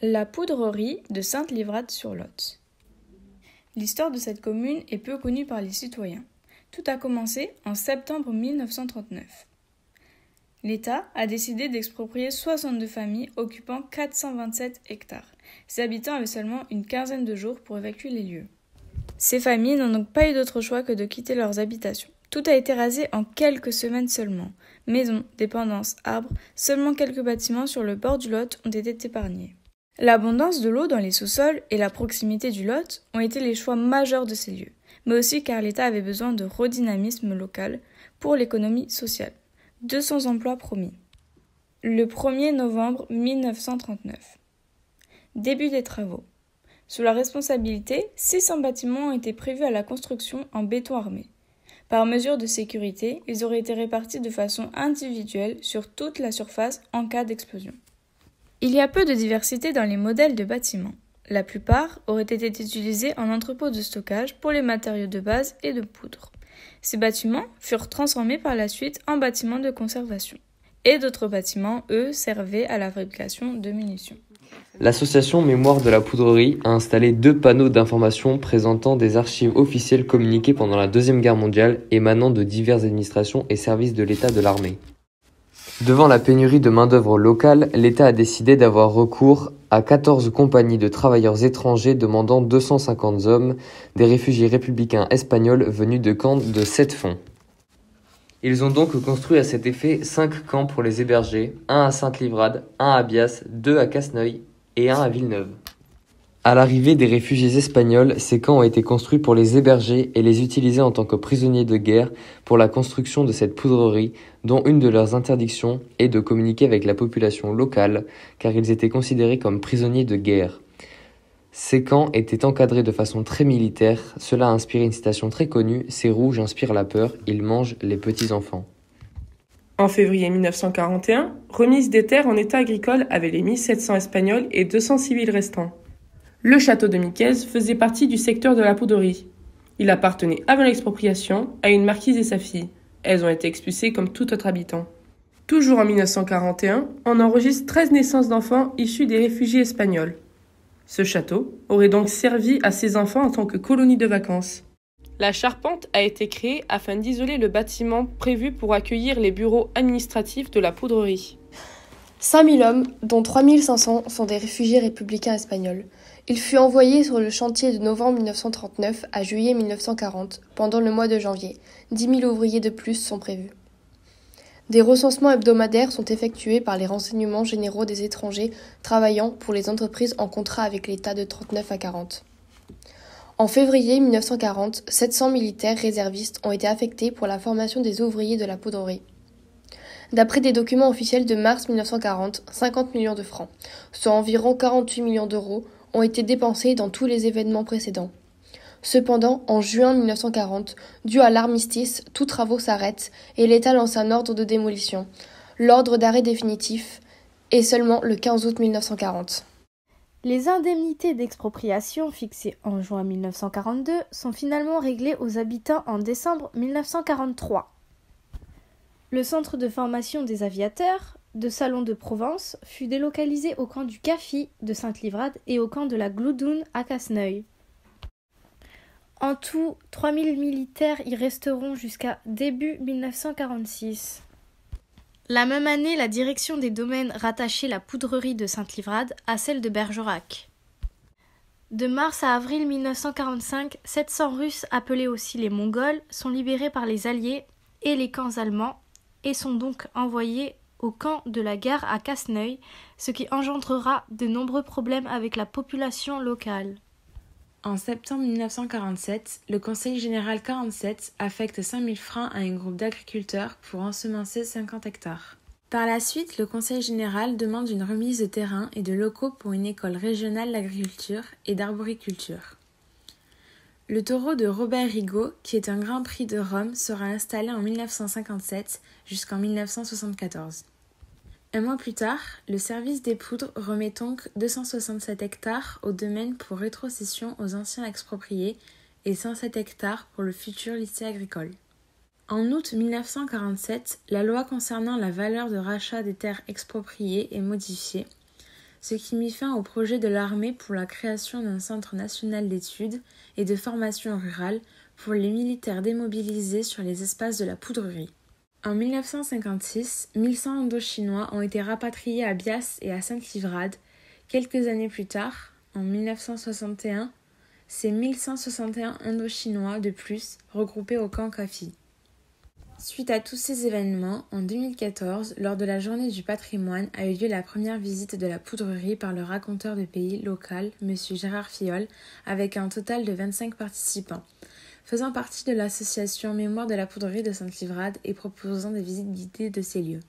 La poudrerie de Sainte-Livrade-sur-Lot. L'histoire de cette commune est peu connue par les citoyens. Tout a commencé en septembre 1939. L'État a décidé d'exproprier 62 familles occupant 427 hectares. Ses habitants avaient seulement une quinzaine de jours pour évacuer les lieux. Ces familles n'ont donc pas eu d'autre choix que de quitter leurs habitations. Tout a été rasé en quelques semaines seulement. Maisons, dépendances, arbres, seulement quelques bâtiments sur le bord du Lot ont été épargnés. L'abondance de l'eau dans les sous-sols et la proximité du Lot ont été les choix majeurs de ces lieux, mais aussi car l'État avait besoin de redynamisme local pour l'économie sociale. 200 emplois promis. Le 1er novembre 1939. Début des travaux. Sous la responsabilité, 600 bâtiments ont été prévus à la construction en béton armé. Par mesure de sécurité, ils auraient été répartis de façon individuelle sur toute la surface en cas d'explosion. Il y a peu de diversité dans les modèles de bâtiments. La plupart auraient été utilisés en entrepôt de stockage pour les matériaux de base et de poudre. Ces bâtiments furent transformés par la suite en bâtiments de conservation. Et d'autres bâtiments, eux, servaient à la fabrication de munitions. L'association Mémoire de la Poudrerie a installé 2 panneaux d'information présentant des archives officielles communiquées pendant la Deuxième Guerre mondiale émanant de diverses administrations et services de l'État de l'armée. Devant la pénurie de main-d'œuvre locale, l'État a décidé d'avoir recours à 14 compagnies de travailleurs étrangers demandant 250 hommes, des réfugiés républicains espagnols venus de camps de 7 fonds. Ils ont donc construit à cet effet 5 camps pour les héberger, un à Sainte-Livrade, un à Bias, 2 à Casseneuil et un à Villeneuve. À l'arrivée des réfugiés espagnols, ces camps ont été construits pour les héberger et les utiliser en tant que prisonniers de guerre pour la construction de cette poudrerie, dont une de leurs interdictions est de communiquer avec la population locale, car ils étaient considérés comme prisonniers de guerre. Ces camps étaient encadrés de façon très militaire, cela a inspiré une citation très connue « Ces rouges inspirent la peur, ils mangent les petits-enfants ». En février 1941, remise des terres en état agricole avec les 1700 Espagnols et 200 civils restants. Le château de Miquez faisait partie du secteur de la poudrerie. Il appartenait avant l'expropriation à une marquise et sa fille. Elles ont été expulsées comme tout autre habitant. Toujours en 1941, on enregistre 13 naissances d'enfants issus des réfugiés espagnols. Ce château aurait donc servi à ces enfants en tant que colonie de vacances. La charpente a été créée afin d'isoler le bâtiment prévu pour accueillir les bureaux administratifs de la poudrerie. 5000 hommes, dont 3500 sont des réfugiés républicains espagnols. Il fut envoyé sur le chantier de novembre 1939 à juillet 1940, pendant le mois de janvier. 10 000 ouvriers de plus sont prévus. Des recensements hebdomadaires sont effectués par les renseignements généraux des étrangers travaillant pour les entreprises en contrat avec l'État de 39 à 40. En février 1940, 700 militaires réservistes ont été affectés pour la formation des ouvriers de la poudrerie. D'après des documents officiels de mars 1940, 50 millions de francs, soit environ 48 millions d'euros, ont été dépensés dans tous les événements précédents. Cependant, en juin 1940, dû à l'armistice, tous travaux s'arrêtent et l'État lance un ordre de démolition. L'ordre d'arrêt définitif est seulement le 15 août 1940. Les indemnités d'expropriation fixées en juin 1942 sont finalement réglées aux habitants en décembre 1943. Le centre de formation des aviateurs de Salon de Provence fut délocalisé au camp du Caffi de Sainte-Livrade et au camp de la Gloudoune à Casseneuil. En tout, 3000 militaires y resteront jusqu'à début 1946. La même année, la direction des domaines rattachait la poudrerie de Sainte-Livrade à celle de Bergerac. De mars à avril 1945, 700 Russes, appelés aussi les Mongols, sont libérés par les Alliés et les camps allemands et sont donc envoyés au camp de la gare à Casseneuil, ce qui engendrera de nombreux problèmes avec la population locale. En septembre 1947, le Conseil général 47 affecte 5000 francs à un groupe d'agriculteurs pour ensemencer 50 hectares. Par la suite, le Conseil général demande une remise de terrain et de locaux pour une école régionale d'agriculture et d'arboriculture. Le taureau de Robert Rigaud, qui est un Grand Prix de Rome, sera installé en 1957 jusqu'en 1974. Un mois plus tard, le service des poudres remet donc 267 hectares au domaine pour rétrocession aux anciens expropriés et 107 hectares pour le futur lycée agricole. En août 1947, la loi concernant la valeur de rachat des terres expropriées est modifiée. ce qui mit fin au projet de l'armée pour la création d'un centre national d'études et de formation rurale pour les militaires démobilisés sur les espaces de la poudrerie. En 1956, 1100 Indochinois ont été rapatriés à Bias et à Sainte-Livrade. Quelques années plus tard, en 1961, c'est 1161 Indochinois de plus regroupés au camp Kafi. Suite à tous ces événements, en 2014, lors de la Journée du patrimoine, a eu lieu la première visite de la poudrerie par le raconteur de pays local, M. Gérard Fiol, avec un total de 25 participants, faisant partie de l'association Mémoire de la poudrerie de Sainte-Livrade et proposant des visites guidées de ces lieux.